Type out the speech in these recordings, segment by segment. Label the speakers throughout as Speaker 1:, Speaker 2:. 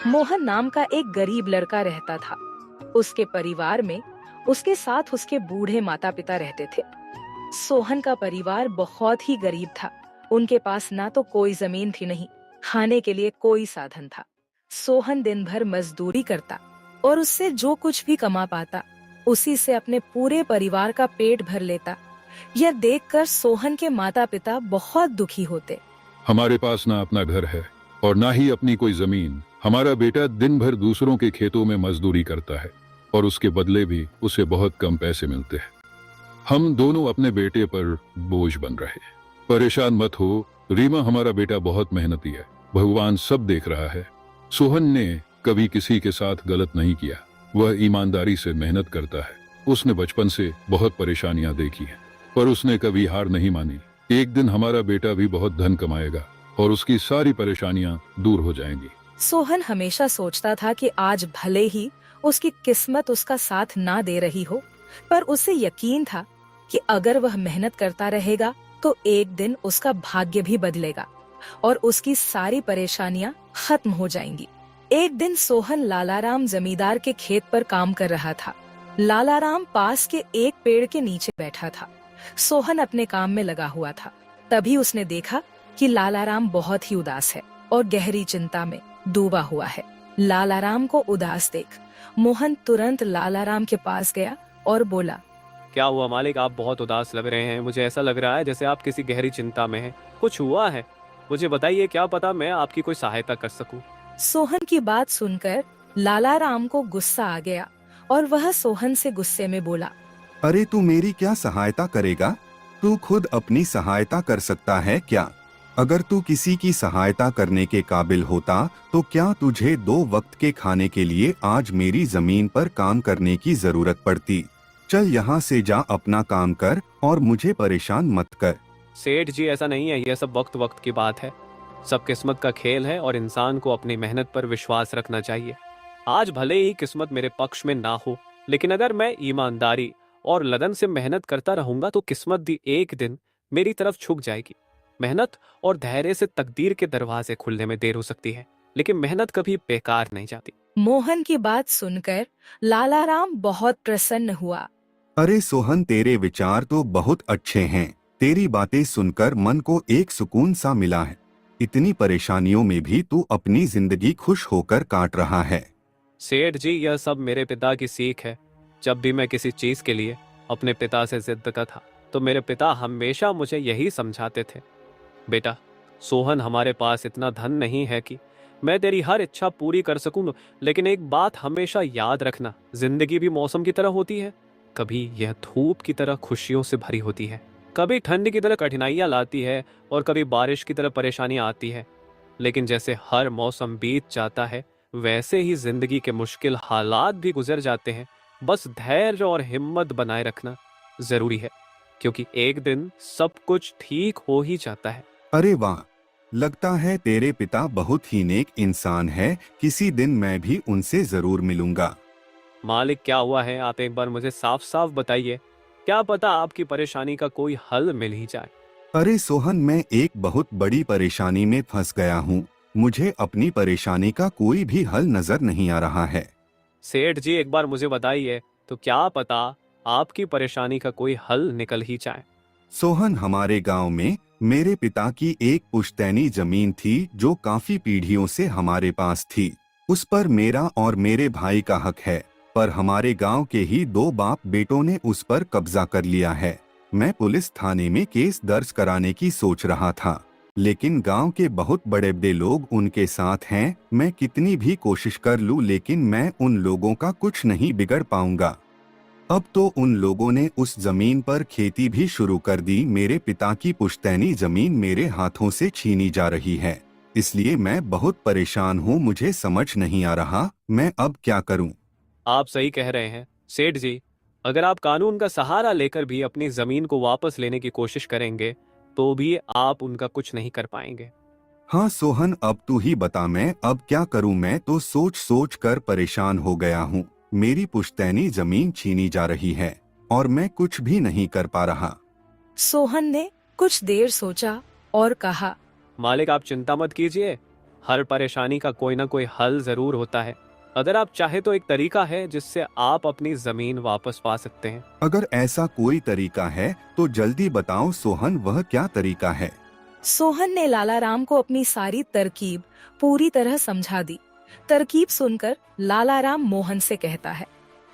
Speaker 1: मोहन नाम का एक गरीब लड़का रहता था। उसके परिवार में उसके साथ उसके बूढ़े माता पिता रहते थे। सोहन का परिवार बहुत ही गरीब था। उनके पास ना तो कोई जमीन थी, नहीं खाने के लिए कोई साधन था। सोहन दिन भर मजदूरी करता और उससे जो कुछ भी कमा पाता उसी से अपने पूरे परिवार का पेट भर लेता। यह देखकर सोहन के माता पिता बहुत दुखी होते।
Speaker 2: हमारे पास ना अपना घर है और ना ही अपनी कोई जमीन। हमारा बेटा दिन भर दूसरों के खेतों में मजदूरी करता है और उसके बदले भी उसे बहुत कम पैसे मिलते हैं। हम दोनों अपने बेटे पर बोझ बन रहे हैं। परेशान मत हो रीमा, हमारा बेटा बहुत मेहनती है। भगवान सब देख रहा है। सोहन ने कभी किसी के साथ गलत नहीं किया। वह ईमानदारी से मेहनत करता है। उसने बचपन से बहुत परेशानियां देखी हैं, पर उसने कभी हार नहीं मानी। एक दिन हमारा बेटा भी बहुत धन कमाएगा और उसकी सारी परेशानियां दूर हो जाएंगी।
Speaker 1: सोहन हमेशा सोचता था कि आज भले ही उसकी किस्मत उसका साथ ना दे रही हो, पर उसे यकीन था कि अगर वह मेहनत करता रहेगा तो एक दिन उसका भाग्य भी बदलेगा और उसकी सारी परेशानियां खत्म हो जाएंगी। एक दिन सोहन लालाराम जमींदार के खेत पर काम कर रहा था। लालाराम पास के एक पेड़ के नीचे बैठा था। सोहन अपने काम में लगा हुआ था। तभी उसने देखा कि लालाराम बहुत ही उदास है और गहरी चिंता में डूबा हुआ है। लालाराम को उदास देख मोहन तुरंत लालाराम के पास गया और बोला,
Speaker 3: क्या हुआ मालिक, आप बहुत उदास लग रहे हैं। मुझे ऐसा लग रहा है जैसे आप किसी गहरी चिंता में हैं। कुछ हुआ है? मुझे बताइए, क्या पता मैं आपकी कोई सहायता कर सकूं।
Speaker 1: सोहन की बात सुनकर लालाराम को गुस्सा आ गया और वह सोहन से गुस्से में बोला,
Speaker 4: अरे तू मेरी क्या सहायता करेगा? तू खुद अपनी सहायता कर सकता है क्या? अगर तू किसी की सहायता करने के काबिल होता तो क्या तुझे 2 वक्त के खाने के लिए आज मेरी जमीन पर काम करने की जरूरत पड़ती? चल यहाँ से जा, अपना काम कर और मुझे परेशान मत कर।
Speaker 3: सेठ जी, ऐसा नहीं है। यह सब वक्त वक्त की बात है। सब किस्मत का खेल है और इंसान को अपनी मेहनत पर विश्वास रखना चाहिए। आज भले ही किस्मत मेरे पक्ष में ना हो, लेकिन अगर मैं ईमानदारी और लगन से मेहनत करता रहूंगा तो किस्मत भी एक दिन मेरी तरफ झुक जाएगी। मेहनत और धैर्य से तकदीर के दरवाजे खुलने में देर हो सकती है, लेकिन मेहनत कभी बेकार नहीं जाती।
Speaker 1: मोहन की बात सुनकर लालाराम बहुत प्रसन्न हुआ।
Speaker 4: अरे सोहन, तेरे विचार तो बहुत अच्छे हैं। तेरी बातें सुनकर मन को एक सुकून सा मिला है। इतनी परेशानियों में भी तू अपनी जिंदगी खुश होकर काट रहा है।
Speaker 3: सेठ जी, यह सब मेरे पिता की सीख है। जब भी मैं किसी चीज के लिए अपने पिता से जिद करता था तो मेरे पिता हमेशा मुझे यही समझाते थे, बेटा सोहन, हमारे पास इतना धन नहीं है कि मैं तेरी हर इच्छा पूरी कर सकूं, लेकिन एक बात हमेशा याद रखना, जिंदगी भी मौसम की तरह होती है। कभी यह धूप की तरह खुशियों से भरी होती है, कभी ठंड की तरह कठिनाइयां लाती है और कभी बारिश की तरह परेशानियां आती है। लेकिन जैसे हर मौसम बीत जाता है वैसे ही जिंदगी के मुश्किल हालात भी गुजर जाते हैं। बस धैर्य और हिम्मत बनाए रखना जरूरी है, क्योंकि एक दिन सब कुछ ठीक हो ही जाता है।
Speaker 4: अरे वाह, लगता है तेरे पिता बहुत ही नेक इंसान है। किसी दिन मैं भी उनसे जरूर मिलूंगा।
Speaker 3: मालिक, क्या हुआ है? आप एक बार मुझे साफ साफ बताइए। क्या पता आपकी परेशानी का कोई हल मिल ही जाए।
Speaker 4: अरे सोहन, मैं एक बहुत बड़ी परेशानी में फंस गया हूँ। मुझे अपनी परेशानी का कोई भी हल नजर नहीं आ रहा है।
Speaker 3: सेठ जी, एक बार मुझे बताइए, तो क्या पता आपकी परेशानी का कोई हल निकल ही जाए।
Speaker 4: सोहन, हमारे गांव में मेरे पिता की एक पुश्तैनी जमीन थी जो काफी पीढ़ियों से हमारे पास थी। उस पर मेरा और मेरे भाई का हक है, पर हमारे गांव के ही 2 बाप बेटों ने उस पर कब्जा कर लिया है। मैं पुलिस थाने में केस दर्ज कराने की सोच रहा था, लेकिन गांव के बहुत बड़े बड़े लोग उनके साथ हैं। मैं कितनी भी कोशिश कर लूं, लेकिन मैं उन लोगों का कुछ नहीं बिगड़ पाऊंगा। अब तो उन लोगों ने उस जमीन पर खेती भी शुरू कर दी। मेरे पिता की पुश्तैनी जमीन मेरे हाथों से छीनी जा रही है, इसलिए मैं बहुत परेशान हूँ। मुझे समझ नहीं आ रहा मैं अब क्या करूँ।
Speaker 3: आप सही कह रहे हैं सेठ जी। अगर आप कानून का सहारा लेकर भी अपनी जमीन को वापस लेने की कोशिश करेंगे तो भी आप उनका कुछ नहीं कर पाएंगे।
Speaker 4: हाँ सोहन, अब तू ही बता, मैं अब क्या करूँ? मैं तो सोच सोच कर परेशान हो गया हूँ। मेरी पुश्तैनी जमीन छीनी जा रही है और मैं कुछ भी नहीं कर पा रहा।
Speaker 1: सोहन ने कुछ देर सोचा और कहा,
Speaker 3: मालिक, आप चिंता मत कीजिए। हर परेशानी का कोई ना कोई हल जरूर होता है। अगर आप चाहे तो एक तरीका है जिससे आप अपनी जमीन वापस पा सकते हैं।
Speaker 4: अगर ऐसा कोई तरीका है तो जल्दी बताओ सोहन, वह क्या तरीका है?
Speaker 1: सोहन ने लाला राम को अपनी सारी तरकीब पूरी तरह समझा दी। तरकीब सुनकर लाला राम मोहन से कहता है,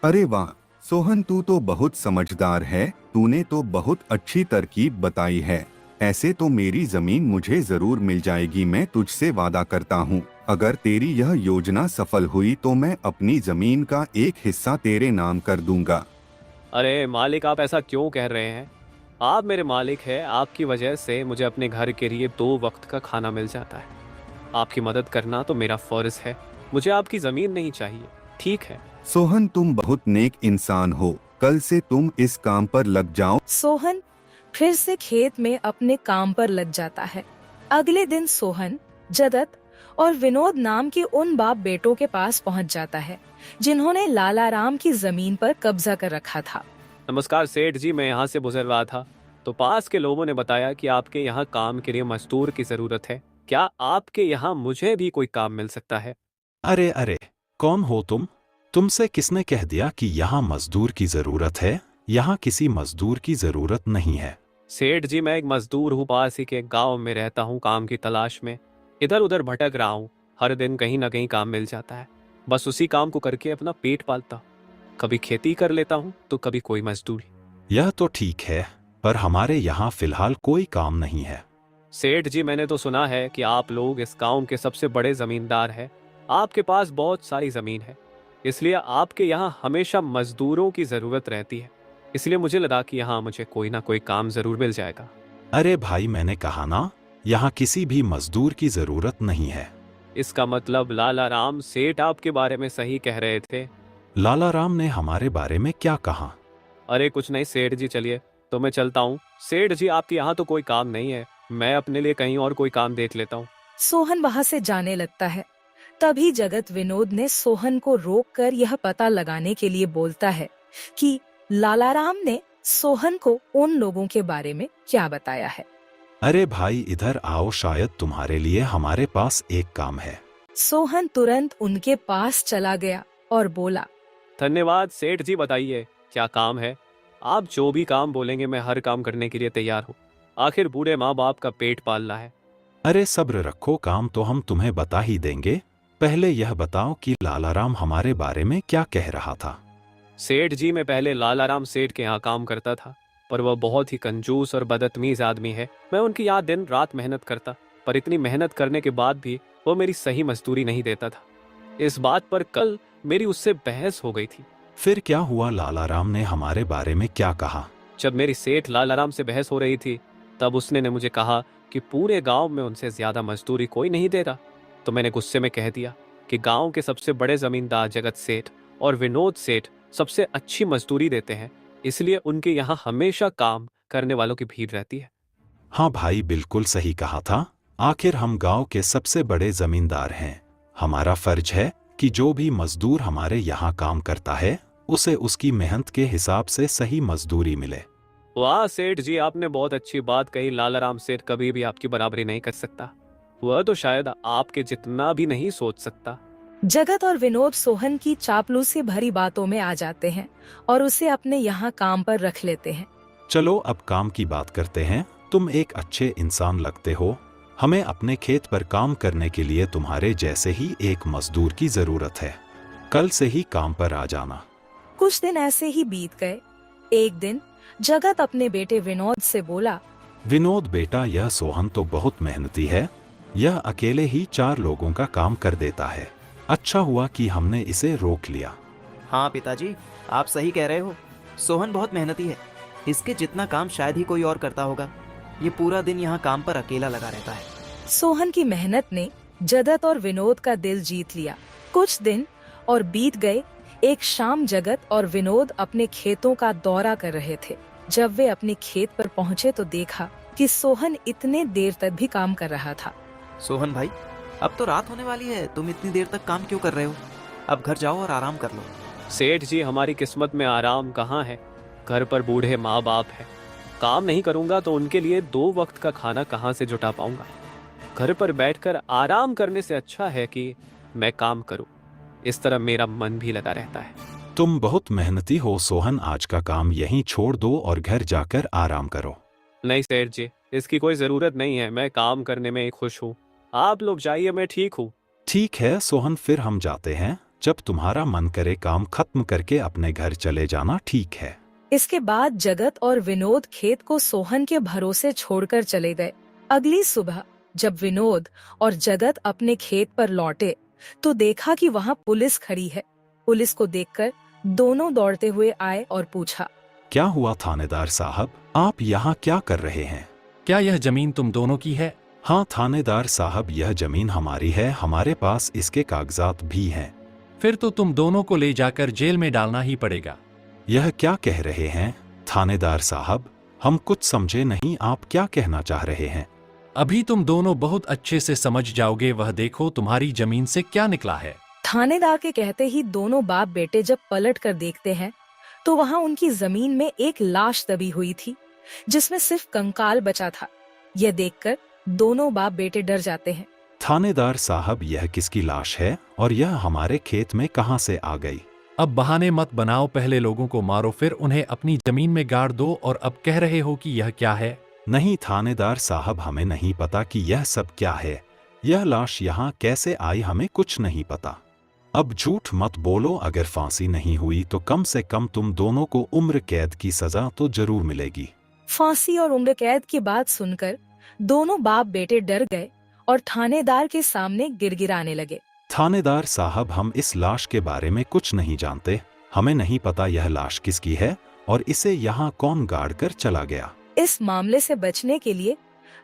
Speaker 4: अरे वाह सोहन, तू तो बहुत समझदार है। तूने तो बहुत अच्छी तरकीब बताई है। ऐसे तो मेरी जमीन मुझे जरूर मिल जाएगी। मैं तुझसे वादा करता हूँ, अगर तेरी यह योजना सफल हुई तो मैं अपनी जमीन का एक हिस्सा तेरे नाम कर दूंगा।
Speaker 3: अरे मालिक, आप ऐसा क्यों कह रहे हैं? आप मेरे मालिक हैं। आपकी वजह से मुझे अपने घर के लिए 2 वक्त का खाना मिल जाता है। आपकी मदद करना तो मेरा फर्ज है। मुझे आपकी जमीन नहीं चाहिए, ठीक है?
Speaker 4: सोहन, तुम बहुत नेक इंसान हो। कल से तुम इस काम पर लग जाओ।
Speaker 1: सोहन फिर से खेत में अपने काम पर लग जाता है। अगले दिन सोहन जगत और विनोद नाम के उन बाप बेटों के पास पहुंच जाता है जिन्होंने लाला राम की जमीन पर कब्जा कर रखा था।
Speaker 3: नमस्कार सेठ जी, मैं यहाँ से गुजर रहा था तो पास के लोगों ने बताया कि आपके यहाँ काम के लिए मजदूर की जरूरत है। क्या आपके यहाँ मुझे भी कोई काम मिल सकता है?
Speaker 5: अरे अरे, कौन हो तुम? तुमसे किसने कह दिया कि यहाँ मजदूर की जरूरत है? यहाँ किसी मजदूर की जरूरत नहीं है।
Speaker 3: सेठ जी, मैं एक मजदूर हूँ। पास ही के गांव में रहता हूँ, काम की तलाश में इधर उधर भटक रहा हूँ। हर दिन कहीं ना कहीं काम मिल जाता है, बस उसी काम को करके अपना पेट पालता हूँ। कभी खेती कर लेता हूँ तो कभी कोई मजदूरी।
Speaker 5: यह तो ठीक है, पर हमारे यहाँ फिलहाल कोई काम नहीं है।
Speaker 3: सेठ जी, मैंने तो सुना है कि आप लोग इस गांव के सबसे बड़े जमींदार हैं। आपके पास बहुत सारी जमीन है, इसलिए आपके यहाँ हमेशा मजदूरों की जरूरत रहती है। इसलिए मुझे लगा कि यहाँ मुझे कोई ना कोई काम जरूर मिल जाएगा।
Speaker 5: अरे भाई, मैंने कहा ना, यहाँ किसी भी मजदूर की जरूरत नहीं है।
Speaker 3: इसका मतलब लाला राम सेठ आपके बारे में सही कह रहे थे?
Speaker 5: लाला राम ने हमारे बारे में क्या कहा?
Speaker 3: अरे कुछ नहीं सेठ जी, चलिए तो मैं चलता हूँ। सेठ जी, आपके यहाँ तो कोई काम नहीं है, मैं अपने लिए कहीं और कोई काम देख लेता हूँ।
Speaker 1: सोहन वहां से जाने लगता है। तभी जगत विनोद ने सोहन को रोककर यह पता लगाने के लिए बोलता है कि लाला राम ने सोहन को उन लोगों के बारे में क्या बताया है।
Speaker 5: अरे भाई, इधर आओ, शायद तुम्हारे लिए हमारे पास एक काम है।
Speaker 1: सोहन तुरंत उनके पास चला गया और बोला,
Speaker 3: धन्यवाद सेठ जी, बताइए क्या काम है? आप जो भी काम बोलेंगे मैं हर काम करने के लिए तैयार हूँ। आखिर बूढ़े माँ बाप का पेट पालना है।
Speaker 5: अरे सब्र रखो, काम तो हम तुम्हें बता ही देंगे। पहले यह बताओ कि लाला राम हमारे बारे में क्या कह रहा था।
Speaker 3: सेठ जी, मैं पहले लाला राम सेठ के यहाँ काम करता था, पर वह बहुत ही कंजूस और बदतमीज आदमी है। मैं उनकी यहाँ दिन रात मेहनत करता, पर इतनी मेहनत करने के बाद भी वो मेरी सही मजदूरी नहीं देता था। इस बात पर कल मेरी उससे बहस हो गई थी।
Speaker 5: फिर क्या हुआ? लाला राम ने हमारे बारे में क्या कहा?
Speaker 3: जब मेरी सेठ लाला राम से बहस हो रही थी तब उसने ने मुझे कहा कि पूरे गांव में उनसे ज्यादा मजदूरी कोई नहीं दे रहा। तो मैंने गुस्से में कह दिया कि गांव के सबसे बड़े जमींदार जगत सेठ और विनोद सेठ सबसे अच्छी मजदूरी देते हैं, इसलिए उनके यहाँ हमेशा काम करने वालों की भीड़ रहती है।
Speaker 5: हाँ भाई, बिल्कुल सही कहा था। आखिर हम गांव के सबसे बड़े जमींदार हैं। हमारा फर्ज है कि जो भी मजदूर हमारे यहाँ काम करता है उसे उसकी मेहनत के हिसाब से सही मजदूरी मिले।
Speaker 3: वाह सेठ जी, आपने बहुत अच्छी बात कही। लाला राम सेठ कभी भी आपकी बराबरी नहीं कर सकता। वह तो शायद आपके जितना भी नहीं सोच सकता।
Speaker 1: जगत और विनोद सोहन की चापलूसी भरी बातों में आ जाते हैं और उसे अपने यहाँ काम पर रख लेते हैं।
Speaker 5: चलो अब काम की बात करते हैं। तुम एक अच्छे इंसान लगते हो। हमें अपने खेत पर काम करने के लिए तुम्हारे जैसे ही एक मजदूर की जरूरत है। कल से ही काम पर आ जाना।
Speaker 1: कुछ दिन ऐसे ही बीत गए। एक दिन जगत अपने बेटे विनोद से बोला,
Speaker 5: विनोद बेटा, यह सोहन तो बहुत मेहनती है। यह अकेले ही 4 लोगों का काम कर देता है। अच्छा हुआ कि हमने इसे रोक लिया।
Speaker 6: हाँ पिताजी, आप सही कह रहे हो। सोहन बहुत मेहनती है। इसके जितना काम शायद ही कोई और करता होगा। ये पूरा दिन यहाँ काम पर अकेला लगा रहता है।
Speaker 1: सोहन की मेहनत ने जगत और विनोद का दिल जीत लिया। कुछ दिन और बीत गए। एक शाम जगत और विनोद अपने खेतों का दौरा कर रहे थे। जब वे अपने खेत पर पहुँचे तो देखा कि सोहन इतने देर तक भी काम कर रहा था।
Speaker 6: सोहन भाई, अब तो रात होने वाली है, तुम इतनी देर तक काम क्यों कर रहे हो? अब घर जाओ और आराम कर लो।
Speaker 3: सेठ जी, हमारी किस्मत में आराम कहाँ है? घर पर बूढ़े माँ बाप है। काम नहीं करूँगा तो उनके लिए 2 वक्त का खाना कहाँ से जुटा पाऊंगा? घर पर बैठकर आराम करने से अच्छा है कि मैं काम करूं। इस तरह मेरा मन भी लगा रहता है।
Speaker 5: तुम बहुत मेहनती हो सोहन, आज का काम यहीं छोड़ दो और घर जाकर आराम करो।
Speaker 3: नहीं सेठ जी, इसकी कोई जरूरत नहीं है। मैं काम करने में ही खुश हूँ। आप लोग जाइए, मैं ठीक हूँ।
Speaker 5: ठीक है सोहन, फिर हम जाते हैं। जब तुम्हारा मन करे काम खत्म करके अपने घर चले जाना, ठीक है।
Speaker 1: इसके बाद जगत और विनोद खेत को सोहन के भरोसे छोड़कर चले गए। अगली सुबह जब विनोद और जगत अपने खेत पर लौटे तो देखा कि वहाँ पुलिस खड़ी है। पुलिस को देखकर दोनों दौड़ते हुए आए और पूछा,
Speaker 5: क्या हुआ थानेदार साहब, आप यहाँ क्या कर रहे हैं?
Speaker 7: क्या यह जमीन तुम दोनों की है?
Speaker 5: हाँ थानेदार साहब, यह जमीन हमारी है, हमारे पास इसके कागजात भी हैं।
Speaker 7: फिर तो तुम दोनों को ले जाकर जेल में डालना ही पड़ेगा।
Speaker 5: यह क्या कह रहे हैं थानेदार साहब, हम कुछ समझे नहीं, आप क्या कहना चाह रहे हैं?
Speaker 7: अभी तुम दोनों बहुत अच्छे से समझ जाओगे। वह देखो तुम्हारी जमीन से क्या निकला है।
Speaker 1: थानेदार के कहते ही दोनों बाप बेटे जब पलट कर देखते हैं तो वहाँ उनकी जमीन में एक लाश दबी हुई थी जिसमें सिर्फ कंकाल बचा था। यह देखकर दोनों बाप बेटे डर जाते हैं।
Speaker 5: थानेदार साहब, यह किसकी लाश है और यह हमारे खेत में कहाँ से आ गई?
Speaker 7: अब बहाने मत बनाओ, पहले लोगों को मारो फिर उन्हें अपनी जमीन में गाड़ दो और अब कह रहे हो कि यह क्या है?
Speaker 5: नहीं थानेदार साहब, हमें नहीं पता कि यह सब क्या है। यह लाश यहाँ कैसे आई, हमें कुछ नहीं पता। अब झूठ मत बोलो, अगर फांसी नहीं हुई तो कम से कम तुम दोनों को उम्र कैद की सजा तो जरूर मिलेगी।
Speaker 1: फांसी और उम्र कैद की बात सुनकर दोनों बाप बेटे डर गए और थानेदार के सामने गिड़गिड़ाने लगे।
Speaker 5: थानेदार साहब, हम इस लाश के बारे में कुछ नहीं जानते। हमें नहीं पता यह लाश किसकी है और इसे यहाँ कौन गाड़ कर चला गया।
Speaker 1: इस मामले से बचने के लिए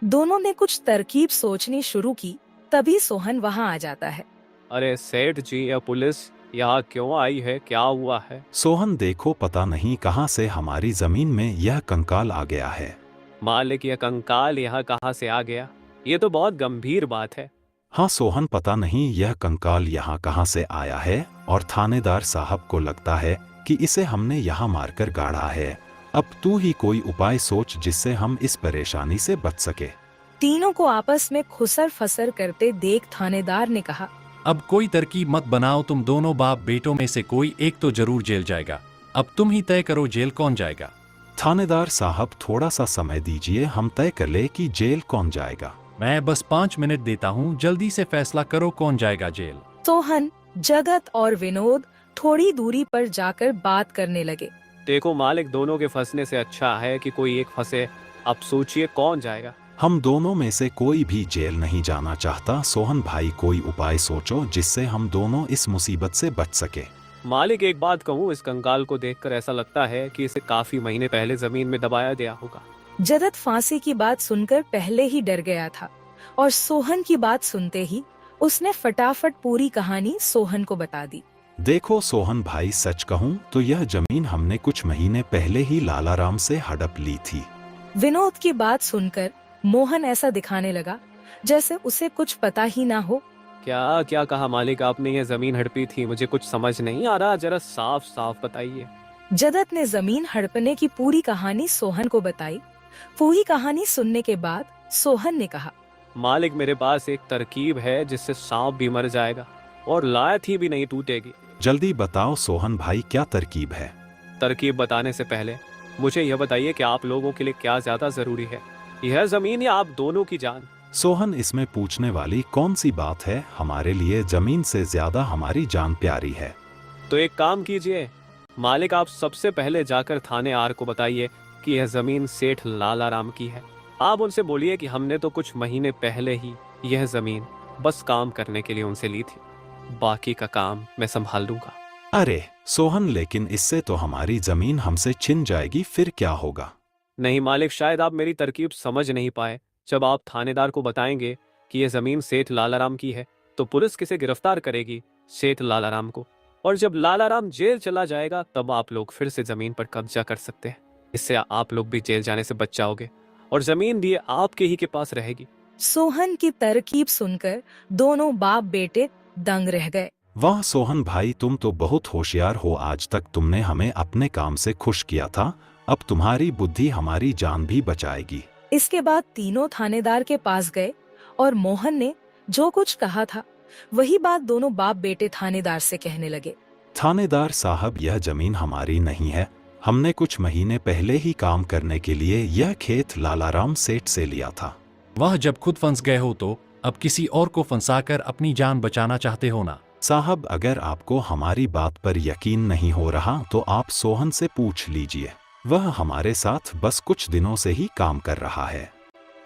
Speaker 1: दोनों ने कुछ तरकीब सोचनी शुरू की। तभी सोहन वहाँ आ जाता है।
Speaker 3: अरे सेठ जी, यह पुलिस यहाँ क्यों आई है? क्या हुआ है?
Speaker 5: सोहन देखो, पता नहीं कहाँ से हमारी जमीन में यह कंकाल आ गया है।
Speaker 3: मालिक, यह कंकाल यहाँ कहाँ से आ गया? ये तो बहुत गंभीर बात है।
Speaker 5: हाँ सोहन, पता नहीं यह कंकाल यहाँ कहाँ से आया है और थानेदार साहब को लगता है कि इसे हमने यहाँ मारकर गाड़ा है। अब तू ही कोई उपाय सोच जिससे हम इस परेशानी से बच सके।
Speaker 1: तीनों को आपस में खुसर फसर करते देख थानेदार ने कहा,
Speaker 7: अब कोई तरकीब मत बनाओ, तुम दोनों बाप बेटों में से कोई एक तो जरूर जेल जाएगा। अब तुम ही तय करो जेल कौन जाएगा।
Speaker 5: थानेदार साहब, थोड़ा सा समय दीजिए, हम तय कर ले कि जेल कौन जाएगा।
Speaker 7: मैं बस 5 मिनट देता हूँ, जल्दी से फैसला करो कौन जाएगा जेल।
Speaker 1: सोहन, जगत और विनोद थोड़ी दूरी पर जाकर बात करने लगे।
Speaker 3: देखो मालिक, दोनों के फंसने से अच्छा है कि कोई एक फंसे। अब सोचिए कौन जाएगा।
Speaker 5: हम दोनों में से कोई भी जेल नहीं जाना चाहता। सोहन भाई, कोई उपाय सोचो जिससे हम दोनों इस मुसीबत से बच सके।
Speaker 3: मालिक, एक बात कहूँ, इस कंकाल को देखकर ऐसा लगता है कि इसे काफी महीने पहले जमीन में दबाया गया होगा।
Speaker 1: जगत फांसी की बात सुनकर पहले ही डर गया था और सोहन की बात सुनते ही उसने फटाफट पूरी कहानी सोहन को बता दी।
Speaker 5: देखो सोहन भाई, सच कहूँ तो यह जमीन हमने कुछ महीने पहले ही लालाराम से हड़प ली थी।
Speaker 1: विनोद की बात सुनकर मोहन ऐसा दिखाने लगा जैसे उसे कुछ पता ही ना हो।
Speaker 3: क्या क्या कहा मालिक आपने? ये जमीन हड़पी थी, मुझे कुछ समझ नहीं आ रहा, जरा साफ साफ बताइए।
Speaker 1: जगत ने जमीन हड़पने की पूरी कहानी सोहन को बताई। पूरी कहानी सुनने के बाद सोहन ने कहा,
Speaker 3: मालिक, मेरे पास एक तरकीब है जिससे सांप भी मर जाएगा और लाठी भी नहीं टूटेगी।
Speaker 5: जल्दी बताओ सोहन भाई, क्या तरकीब है?
Speaker 3: तरकीब बताने से पहले मुझे यह बताइए कि आप लोगों के लिए क्या ज्यादा जरूरी है, यह जमीन या आप दोनों की जान?
Speaker 5: सोहन, इसमें पूछने वाली कौन सी बात है? हमारे लिए जमीन से ज्यादा हमारी जान प्यारी है।
Speaker 3: तो एक काम कीजिए मालिक, आप सबसे पहले जाकर थाने आर को बताइए कि यह जमीन सेठ लालाराम की है। आप उनसे बोलिए कि हमने तो कुछ महीने पहले ही यह जमीन बस काम करने के लिए उनसे ली थी, बाकी का काम मैं संभाल लूंगा।
Speaker 5: अरे सोहन, लेकिन इससे तो हमारी जमीन हमसे छिन जाएगी, फिर क्या होगा?
Speaker 3: नहीं मालिक, शायद आप मेरी तरकीब समझ नहीं पाए। जब आप थानेदार को बताएंगे कि यह जमीन सेठ लालाराम की है तो पुलिस किसे गिरफ्तार करेगी? सेठ लालाराम को। और जब लालाराम जेल चला जाएगा तब आप लोग फिर से जमीन पर कब्जा कर सकते हैं। इससे आप लोग भी जेल जाने से बच जाओगे और जमीन भी आपके ही के पास रहेगी।
Speaker 1: सोहन की तरकीब सुनकर दोनों बाप बेटे दंग रह गए।
Speaker 5: वाह सोहन भाई, तुम तो बहुत होशियार हो। आज तक तुमने हमें अपने काम से खुश किया था, अब तुम्हारी बुद्धि हमारी जान भी बचाएगी।
Speaker 1: इसके बाद तीनों थानेदार के पास गए और मोहन ने जो कुछ कहा था वही बात दोनों बाप बेटे थानेदार से कहने लगे।
Speaker 5: थानेदार साहब, यह जमीन हमारी नहीं है। हमने कुछ महीने पहले ही काम करने के लिए यह खेत लालाराम सेठ से लिया था।
Speaker 7: वह जब खुद फंस गए हो तो अब किसी और को फंसाकर अपनी जान बचाना चाहते हो ना?
Speaker 5: साहब, अगर आपको हमारी बात पर यकीन नहीं हो रहा तो आप सोहन से पूछ लीजिए। वह हमारे साथ बस कुछ दिनों से ही काम कर रहा है।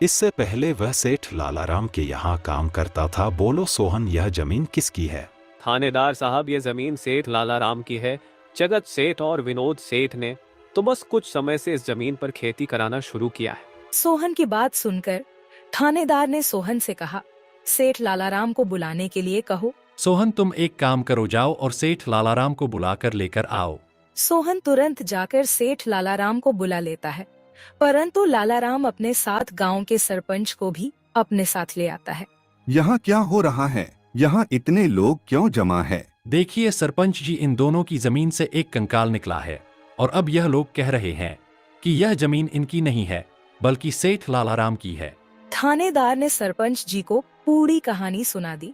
Speaker 5: इससे पहले वह सेठ लालाराम के यहाँ काम करता था। बोलो सोहन, यह जमीन किसकी है?
Speaker 3: थानेदार साहब, ये जमीन सेठ लालाराम की है। जगत सेठ और विनोद सेठ ने तो बस कुछ समय से इस जमीन पर खेती कराना शुरू किया है।
Speaker 1: सोहन की बात सुनकर थानेदार ने सोहन से कहा, सेठ लालाराम को बुलाने के लिए कहो।
Speaker 7: सोहन, तुम एक काम करो, जाओ और सेठ लालाराम को बुलाकर लेकर आओ।
Speaker 1: सोहन तुरंत जाकर सेठ लालाराम को बुला लेता है, परंतु लालाराम अपने साथ गांव के सरपंच को भी अपने साथ ले आता है।
Speaker 4: यहाँ क्या हो रहा है? यहाँ इतने लोग क्यों जमा है?
Speaker 7: देखिए सरपंच जी, इन दोनों की जमीन से एक कंकाल निकला है और अब यह लोग कह रहे हैं कि यह जमीन इनकी नहीं है बल्कि सेठ लालाराम की है।
Speaker 1: थानेदार ने सरपंच जी को पूरी कहानी सुना दी।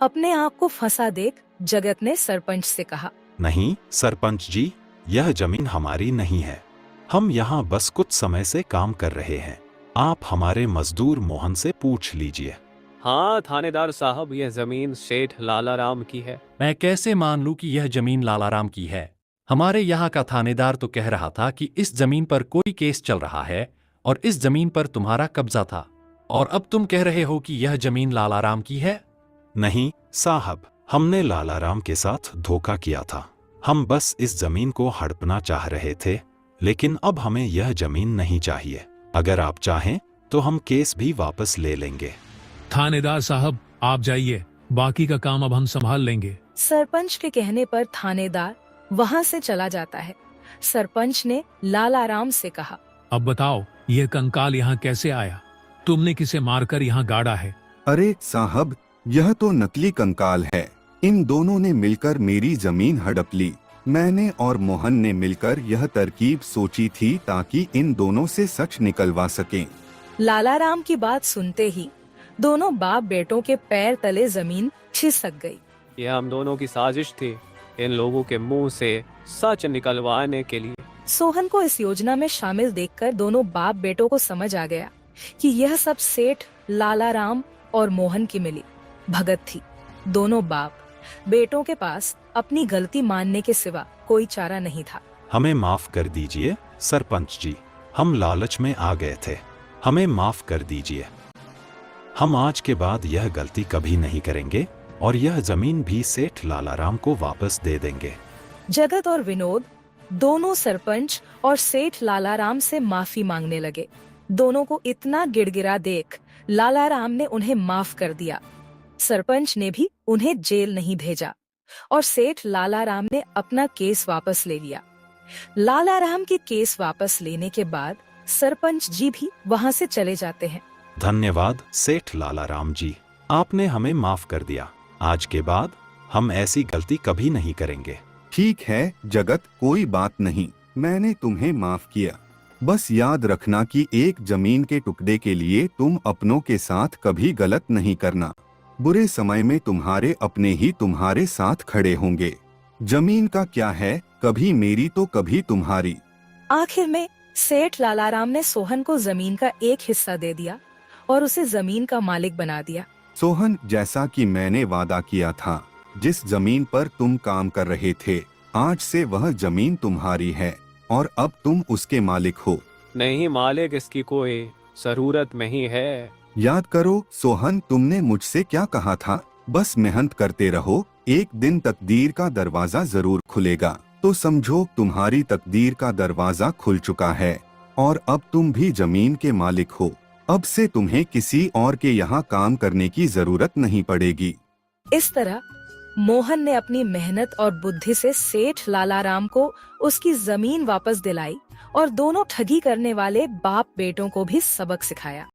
Speaker 1: अपने आप को फंसा देख जगत ने सरपंच से कहा,
Speaker 5: नहीं सरपंच जी, यह जमीन हमारी नहीं है। हम यहाँ बस कुछ समय से काम कर रहे हैं। आप हमारे मजदूर मोहन से पूछ लीजिए।
Speaker 3: हाँ थानेदार साहब, यह जमीन सेठ लालाराम की है।
Speaker 7: मैं कैसे मान लूं कि यह जमीन लालाराम की है? हमारे यहाँ का थानेदार तो कह रहा था कि इस जमीन पर कोई केस चल रहा है और इस जमीन पर तुम्हारा कब्जा था, और अब तुम कह रहे हो कि यह जमीन लालाराम की है।
Speaker 5: नहीं साहब, हमने लालाराम के साथ धोखा किया था। हम बस इस जमीन को हड़पना चाह रहे थे, लेकिन अब हमें यह जमीन नहीं चाहिए। अगर आप चाहें तो हम केस भी वापस ले लेंगे।
Speaker 8: थानेदार साहब, आप जाइए, बाकी का काम अब हम संभाल लेंगे।
Speaker 1: सरपंच के कहने पर थानेदार वहाँ से चला जाता है। सरपंच ने लालाराम से कहा,
Speaker 8: अब बताओ, यह कंकाल यहाँ कैसे आया? तुमने किसे मारकर यहाँ गाड़ा है?
Speaker 4: अरे साहब, यह तो नकली कंकाल है। इन दोनों ने मिलकर मेरी जमीन हड़प ली। मैंने और मोहन ने मिलकर यह तरकीब सोची थी ताकि इन दोनों से सच निकलवा सकें।
Speaker 1: लालाराम की बात सुनते ही दोनों बाप बेटों के पैर तले जमीन खिसक गई।
Speaker 3: यह हम दोनों की साजिश थी, इन लोगों के मुंह से सच निकलवाने के लिए।
Speaker 1: सोहन को इस योजना में शामिल देखकर दोनों बाप बेटों को समझ आ गया कि यह सब सेठ लालाराम और मोहन की मिली भगत थी। दोनों बाप बेटों के पास अपनी गलती मानने के सिवा कोई चारा नहीं था।
Speaker 5: हमें माफ कर दीजिए सरपंच जी, हम लालच में आ गए थे। हमें माफ कर दीजिए। हम आज के बाद यह गलती कभी नहीं करेंगे और यह जमीन भी सेठ लालाराम को वापस दे देंगे।
Speaker 1: जगत और विनोद दोनों सरपंच और सेठ लालाराम से माफी मांगने लगे। दोनों को इतना गिड़गिड़ा देख लालाराम ने उन्हें माफ कर दिया। सरपंच ने भी उन्हें जेल नहीं भेजा और सेठ लालाराम ने अपना केस वापस ले लिया। लालाराम के केस वापस लेने के बाद सरपंच जी भी वहां से चले जाते हैं।
Speaker 5: धन्यवाद सेठ लालाराम जी, आपने हमें माफ कर दिया। आज के बाद हम ऐसी गलती कभी नहीं करेंगे।
Speaker 4: ठीक है जगत, कोई बात नहीं, मैंने तुम्हें माफ किया। बस याद रखना कि एक जमीन के टुकड़े के लिए तुम अपनों के साथ कभी गलत नहीं करना। बुरे समय में तुम्हारे अपने ही तुम्हारे साथ खड़े होंगे। जमीन का क्या है, कभी मेरी तो कभी तुम्हारी।
Speaker 1: आखिर में सेठ लालाराम ने सोहन को जमीन का एक हिस्सा दे दिया और उसे जमीन का मालिक बना दिया।
Speaker 4: सोहन, जैसा कि मैंने वादा किया था, जिस जमीन पर तुम काम कर रहे थे, आज से वह जमीन तुम्हारी है और अब तुम उसके मालिक हो।
Speaker 3: नहीं मालिक, इसकी कोई जरूरत नहीं है।
Speaker 4: याद करो सोहन, तुमने मुझसे क्या कहा था? बस मेहनत करते रहो, एक दिन तकदीर का दरवाजा जरूर खुलेगा। तो समझो तुम्हारी तकदीर का दरवाजा खुल चुका है और अब तुम भी जमीन के मालिक हो। अब से तुम्हें किसी और के यहाँ काम करने की जरूरत नहीं पड़ेगी।
Speaker 1: इस तरह मोहन ने अपनी मेहनत और बुद्धि से सेठ लालाराम को उसकी जमीन वापस दिलाई और दोनों ठगी करने वाले बाप बेटों को भी सबक सिखाया।